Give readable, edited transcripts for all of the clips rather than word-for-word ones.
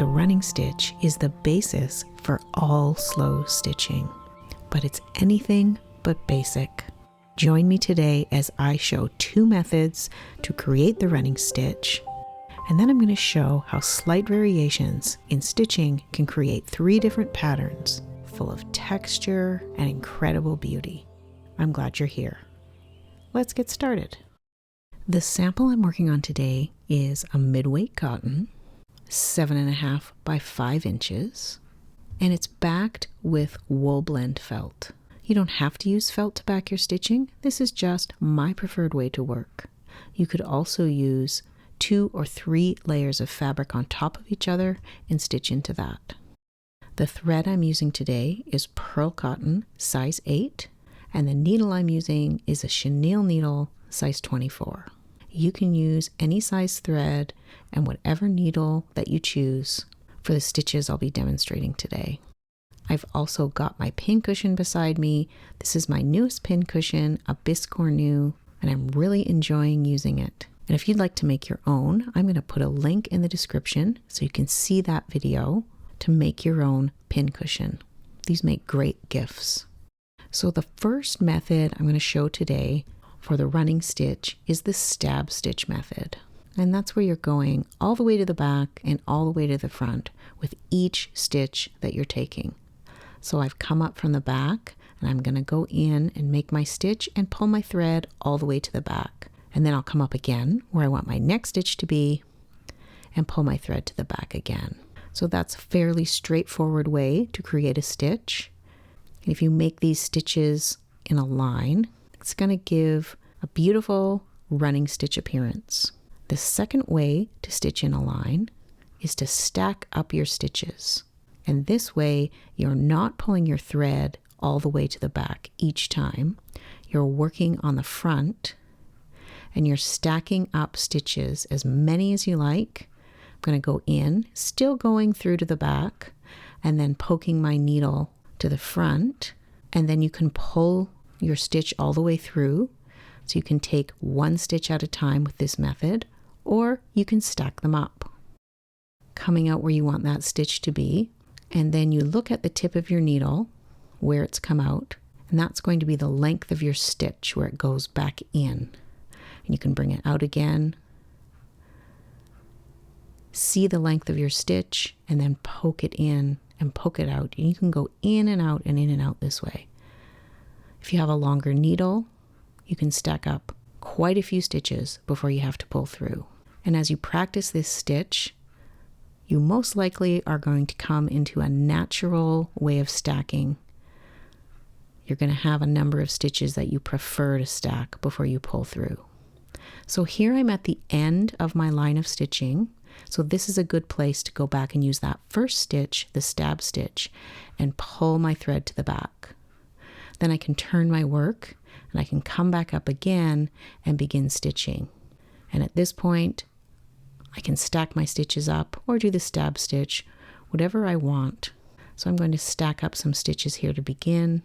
The running stitch is the basis for all slow stitching, but it's anything but basic. Join me today as I show 2 methods to create the running stitch, and then I'm going to show how slight variations in stitching can create 3 different patterns full of texture and incredible beauty. I'm glad you're here. Let's get started. The sample I'm working on today is a mid-weight cotton, 7.5 by 5 inches, and it's backed with wool blend felt. You don't have to use felt to back your stitching. This is just my preferred way to work. You could also use 2 or 3 layers of fabric on top of each other and stitch into that. The thread I'm using today is pearl cotton, size 8, and the needle I'm using is a chenille needle, size 24. You can use any size thread and whatever needle that you choose for the stitches I'll be demonstrating today. I've also got my pin cushion beside me. This is my newest pin cushion, a Biscore New, and I'm really enjoying using it. And if you'd like to make your own, I'm going to put a link in the description so you can see that video to make your own pin cushion. These make great gifts. So the first method I'm going to show today for the running stitch is the stab stitch method. And that's where you're going all the way to the back and all the way to the front with each stitch that you're taking. So I've come up from the back and I'm going to go in and make my stitch and pull my thread all the way to the back. And then I'll come up again where I want my next stitch to be and pull my thread to the back again. So that's a fairly straightforward way to create a stitch. And if you make these stitches in a line, it's going to give a beautiful running stitch appearance. The second way to stitch in a line is to stack up your stitches. And this way, you're not pulling your thread all the way to the back each time. You're working on the front and you're stacking up stitches as many as you like. I'm going to go in, still going through to the back, and then poking my needle to the front. And then you can pull your stitch all the way through. So you can take 1 stitch at a time with this method, or you can stack them up, coming out where you want that stitch to be. And then you look at the tip of your needle where it's come out, and that's going to be the length of your stitch where it goes back in. And you can bring it out again, see the length of your stitch, and then poke it in and poke it out. And you can go in and out and in and out this way. If you have a longer needle, you can stack up quite a few stitches before you have to pull through. And as you practice this stitch, you most likely are going to come into a natural way of stacking. You're going to have a number of stitches that you prefer to stack before you pull through. So here I'm at the end of my line of stitching. So this is a good place to go back and use that first stitch, the stab stitch, and pull my thread to the back. Then I can turn my work and I can come back up again and begin stitching. And at this point, I can stack my stitches up or do the stab stitch, whatever I want. So I'm going to stack up some stitches here to begin.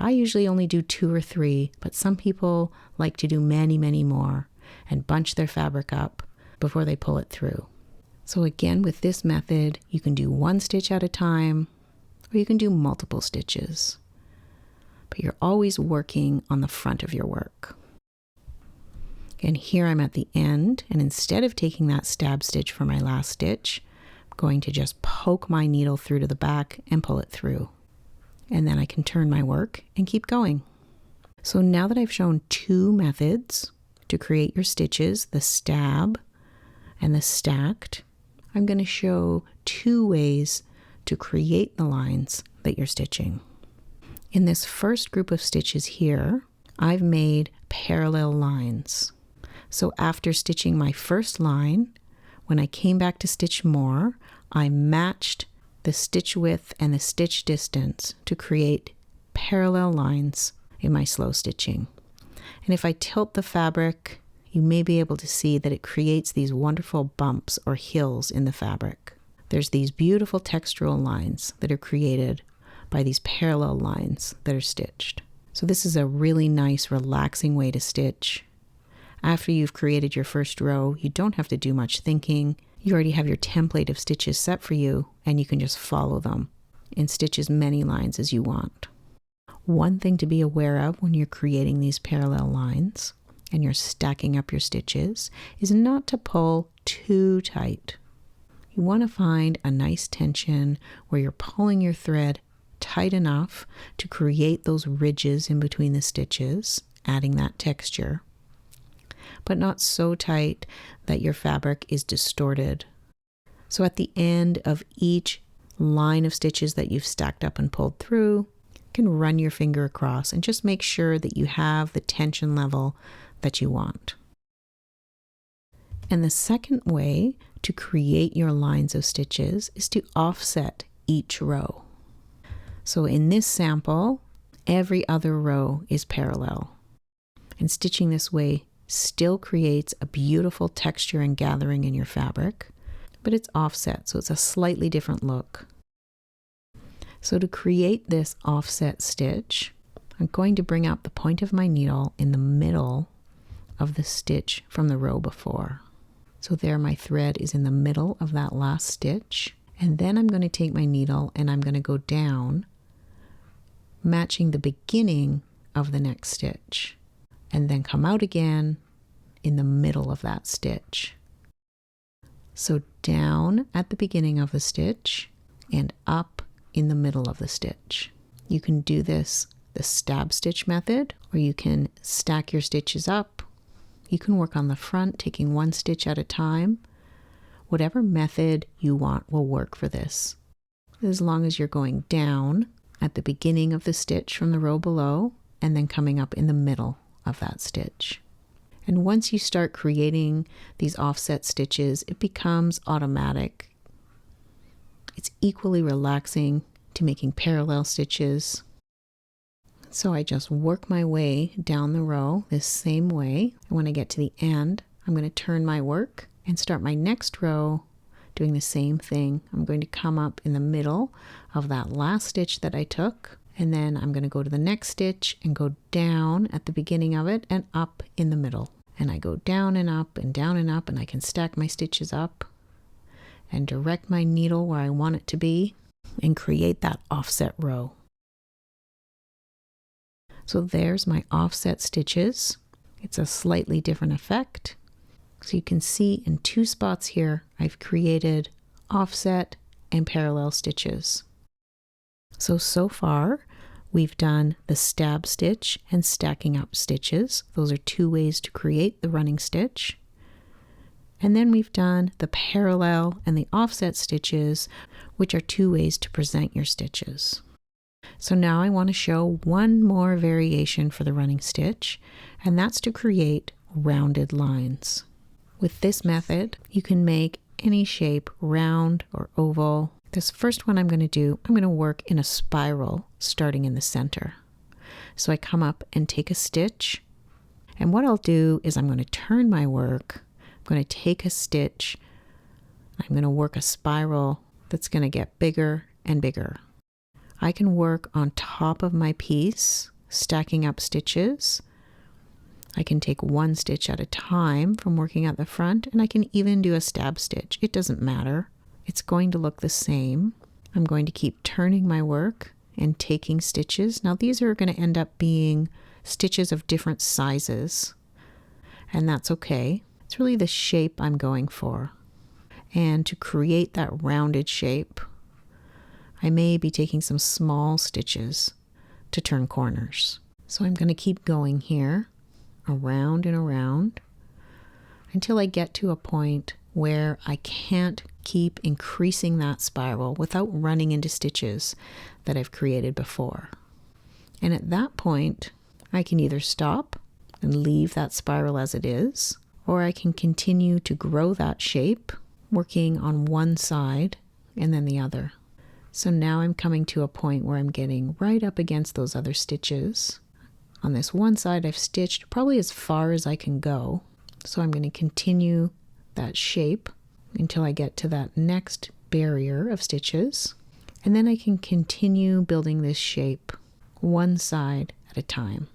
I usually only do 2 or 3, but some people like to do many, many more and bunch their fabric up before they pull it through. So again, with this method, you can do 1 stitch at a time, or you can do multiple stitches. But you're always working on the front of your work. And here I'm at the end, and instead of taking that stab stitch for my last stitch, I'm going to just poke my needle through to the back and pull it through. And then I can turn my work and keep going. So now that I've shown 2 methods to create your stitches, the stab and the stacked, I'm going to show 2 ways to create the lines that you're stitching. In this first group of stitches here, I've made parallel lines. So after stitching my first line, when I came back to stitch more, I matched the stitch width and the stitch distance to create parallel lines in my slow stitching. And if I tilt the fabric, you may be able to see that it creates these wonderful bumps or hills in the fabric. There's these beautiful textural lines that are created by these parallel lines that are stitched. So this is a really nice, relaxing way to stitch. After you've created your first row, you don't have to do much thinking. You already have your template of stitches set for you, and you can just follow them and stitch as many lines as you want. One thing to be aware of when you're creating these parallel lines and you're stacking up your stitches is not to pull too tight. You want to find a nice tension where you're pulling your thread tight enough to create those ridges in between the stitches, adding that texture, but not so tight that your fabric is distorted. So at the end of each line of stitches that you've stacked up and pulled through, you can run your finger across and just make sure that you have the tension level that you want. And the second way to create your lines of stitches is to offset each row. So in this sample, every other row is parallel. And stitching this way still creates a beautiful texture and gathering in your fabric, but it's offset, so it's a slightly different look. So to create this offset stitch, I'm going to bring up the point of my needle in the middle of the stitch from the row before. So there my thread is in the middle of that last stitch, and then I'm going to take my needle and I'm going to go down, matching the beginning of the next stitch, and then come out again in the middle of that stitch. So down at the beginning of the stitch and up in the middle of the stitch. You can do this the stab stitch method, or you can stack your stitches up. You can work on the front, taking one stitch at a time. Whatever method you want will work for this, as long as you're going down at the beginning of the stitch from the row below and then coming up in the middle of that stitch. And once you start creating these offset stitches, it becomes automatic. It's equally relaxing to making parallel stitches. So I just work my way down the row this same way. And when I get to the end, I'm going to turn my work and start my next row doing the same thing. I'm going to come up in the middle of that last stitch that I took, and then I'm going to go to the next stitch and go down at the beginning of it and up in the middle. And I go down and up and down and up, and I can stack my stitches up and direct my needle where I want it to be and create that offset row. So there's my offset stitches. It's a slightly different effect. So you can see in two spots here, I've created offset and parallel stitches. So far, we've done the stab stitch and stacking up stitches. Those are two ways to create the running stitch. And then we've done the parallel and the offset stitches, which are two ways to present your stitches. So now I want to show one more variation for the running stitch, and that's to create rounded lines. With this method, you can make any shape, round or oval. This first one I'm going to do, I'm going to work in a spiral starting in the center. So I come up and take a stitch, and what I'll do is I'm going to turn my work. I'm going to take a stitch. I'm going to work a spiral that's going to get bigger and bigger. I can work on top of my piece, stacking up stitches. I can take one stitch at a time from working at the front, and I can even do a stab stitch. It doesn't matter. It's going to look the same. I'm going to keep turning my work and taking stitches. Now these are going to end up being stitches of different sizes, and that's okay. It's really the shape I'm going for. And to create that rounded shape, I may be taking some small stitches to turn corners. So I'm going to keep going here, around and around, until I get to a point where I can't keep increasing that spiral without running into stitches that I've created before. And at that point, I can either stop and leave that spiral as it is, or I can continue to grow that shape, working on one side and then the other. So now I'm coming to a point where I'm getting right up against those other stitches. On this one side, I've stitched probably as far as I can go. So I'm going to continue that shape until I get to that next barrier of stitches. And then I can continue building this shape one side at a time.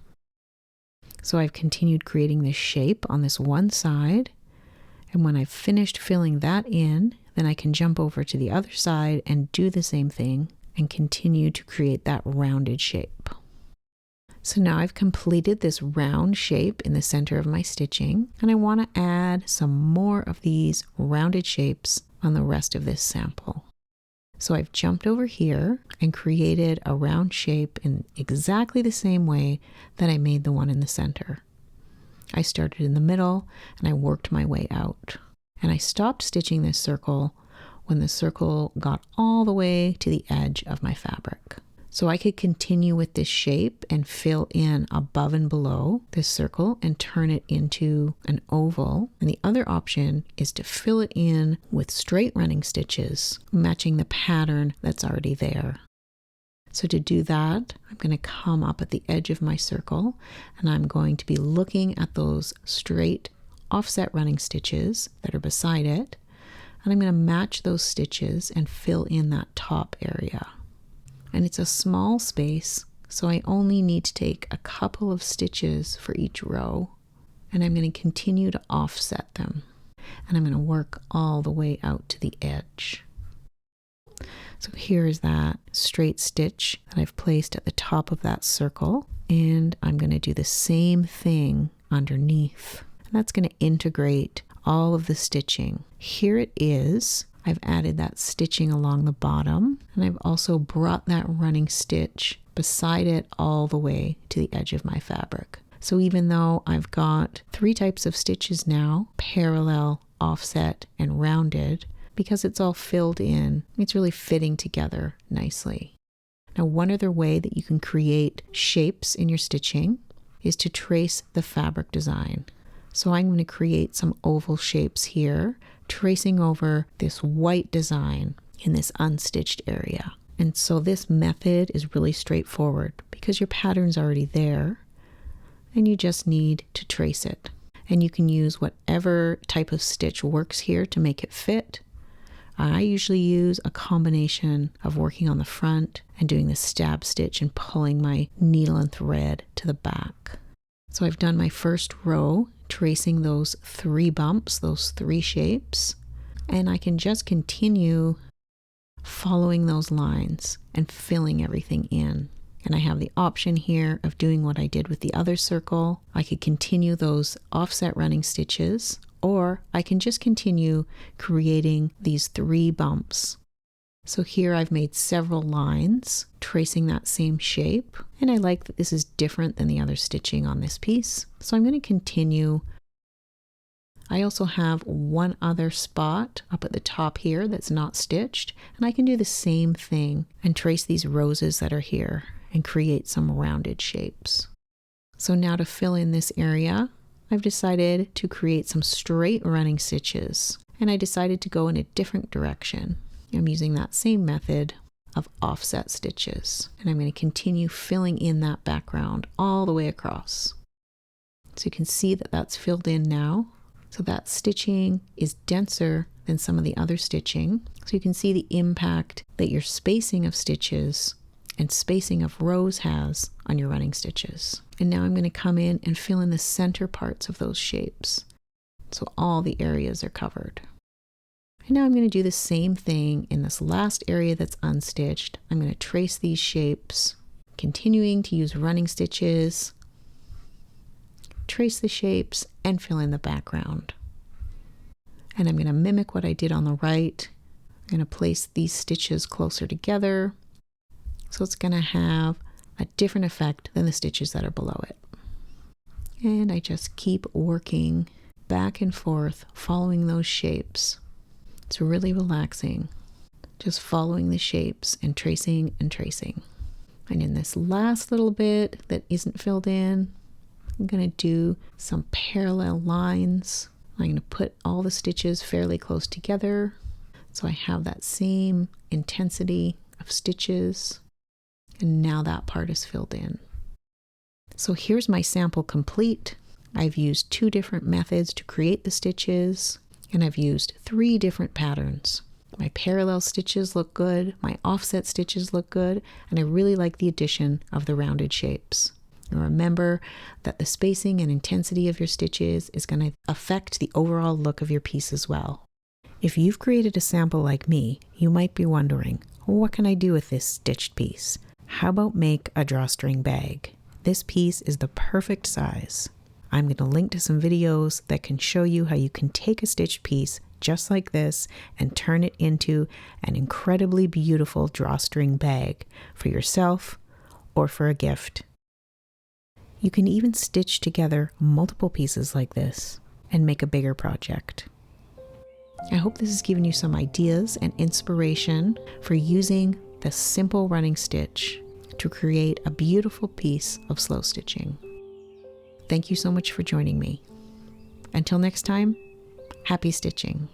So I've continued creating this shape on this one side, And when I've finished filling that in, then I can jump over to the other side and do the same thing and continue to create that rounded shape. So now I've completed this round shape in the center of my stitching, and I want to add some more of these rounded shapes on the rest of this sample. So I've jumped over here and created a round shape in exactly the same way that I made the one in the center. I started in the middle and I worked my way out. And I stopped stitching this circle when the circle got all the way to the edge of my fabric. So I could continue with this shape and fill in above and below this circle and turn it into an oval. And the other option is to fill it in with straight running stitches, matching the pattern that's already there. So to do that, I'm going to come up at the edge of my circle and I'm going to be looking at those straight offset running stitches that are beside it. And I'm going to match those stitches and fill in that top area. And it's a small space, so I only need to take a couple of stitches for each row. And I'm going to continue to offset them. And I'm going to work all the way out to the edge. So here's that straight stitch that I've placed at the top of that circle. And I'm going to do the same thing underneath. And that's going to integrate all of the stitching. Here it is. I've added that stitching along the bottom, and I've also brought that running stitch beside it all the way to the edge of my fabric. So even though I've got 3 types of stitches now, parallel, offset, and rounded, because it's all filled in, it's really fitting together nicely. Now, one other way that you can create shapes in your stitching is to trace the fabric design. So I'm going to create some oval shapes here, tracing over this white design in this unstitched area. And so this method is really straightforward because your pattern's already there and you just need to trace it. And you can use whatever type of stitch works here to make it fit. I usually use a combination of working on the front and doing the stab stitch and pulling my needle and thread to the back. So I've done my first row, tracing those 3 bumps, those 3 shapes, and I can just continue following those lines and filling everything in. And I have the option here of doing what I did with the other circle. I could continue those offset running stitches, or I can just continue creating these 3 bumps. So here I've made several lines tracing that same shape, and I like that this is different than the other stitching on this piece. So I'm going to continue. I also have one other spot up at the top here that's not stitched, and I can do the same thing and trace these roses that are here and create some rounded shapes. So now to fill in this area, I've decided to create some straight running stitches, and I decided to go in a different direction. I'm using that same method of offset stitches, and I'm going to continue filling in that background all the way across. So you can see that that's filled in now. So that stitching is denser than some of the other stitching. So you can see the impact that your spacing of stitches and spacing of rows has on your running stitches. And now I'm going to come in and fill in the center parts of those shapes. So all the areas are covered. And now I'm going to do the same thing in this last area that's unstitched. I'm going to trace these shapes, continuing to use running stitches, trace the shapes, and fill in the background. And I'm going to mimic what I did on the right. I'm going to place these stitches closer together, so it's going to have a different effect than the stitches that are below it. And I just keep working back and forth, following those shapes. It's really relaxing, just following the shapes and tracing and tracing. And in this last little bit that isn't filled in, I'm going to do some parallel lines. I'm going to put all the stitches fairly close together, so I have that same intensity of stitches. And now that part is filled in. So here's my sample complete. I've used 2 different methods to create the stitches, and I've used 3 different patterns. My parallel stitches look good, my offset stitches look good, and I really like the addition of the rounded shapes. And remember that the spacing and intensity of your stitches is going to affect the overall look of your piece as well. If you've created a sample like me, you might be wondering, what can I do with this stitched piece? How about make a drawstring bag? This piece is the perfect size. I'm going to link to some videos that can show you how you can take a stitched piece just like this and turn it into an incredibly beautiful drawstring bag for yourself or for a gift. You can even stitch together multiple pieces like this and make a bigger project. I hope this has given you some ideas and inspiration for using the simple running stitch to create a beautiful piece of slow stitching. Thank you so much for joining me. Until next time, happy stitching.